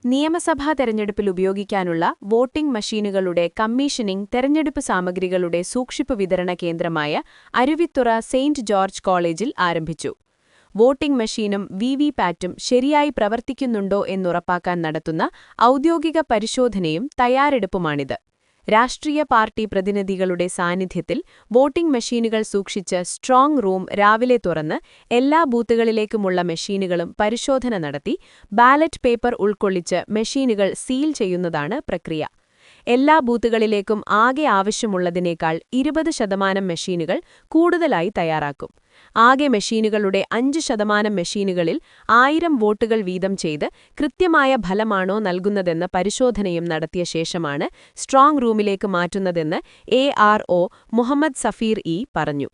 നിയമസഭാ തെരഞ്ഞെടുപ്പിൽ ഉപയോഗിക്കാനുള്ള വോട്ടിംഗ് മെഷീനുകളുടെ കമ്മീഷനിംഗ് തെരഞ്ഞെടുപ്പ് സാമഗ്രികളുടെ സൂക്ഷിപ്പ് വിതരണ കേന്ദ്രമായ അരുവിത്തുറ സെയിന്റ് ജോർജ് കോളേജിൽ ആരംഭിച്ചു. വോട്ടിംഗ് മെഷീനും വിവിപാറ്റും ശരിയായി പ്രവർത്തിക്കുന്നുണ്ടോ എന്നുറപ്പാക്കാൻ നടത്തുന്ന ഔദ്യോഗിക പരിശോധനയും തയ്യാറെടുപ്പുമാണിത്. രാഷ്ട്രീയ പാർട്ടി പ്രതിനിധികളുടെ സാന്നിധ്യത്തിൽ വോട്ടിംഗ് മെഷീനുകൾ സൂക്ഷിച്ച് സ്ട്രോങ് റൂം രാവിലെ തുറന്ന് എല്ലാ ബൂത്തുകളിലേക്കുമുള്ള മെഷീനുകളും പരിശോധന നടത്തി ബാലറ്റ് പേപ്പർ ഉൾക്കൊള്ളിച്ച് മെഷീനുകൾ സീൽ ചെയ്യുന്നതാണ് പ്രക്രിയ. എല്ലാ ബൂത്തുകളിലേക്കും ആകെ ആവശ്യമുള്ളതിനേക്കാൾ 20% മെഷീനുകൾ കൂടുതലായി തയ്യാറാക്കും. ആകെ മെഷീനുകളുടെ 5% മെഷീനുകളിൽ 1000 വോട്ടുകൾ വീതം ചെയ്ത് കൃത്യമായ ഫലമാണോ നൽകുന്നതെന്ന പരിശോധനയും നടത്തിയ ശേഷമാണ് സ്ട്രോങ് റൂമിലേക്ക് മാറ്റുന്നതെന്ന് ARO മുഹമ്മദ് സഫീർ പറഞ്ഞു.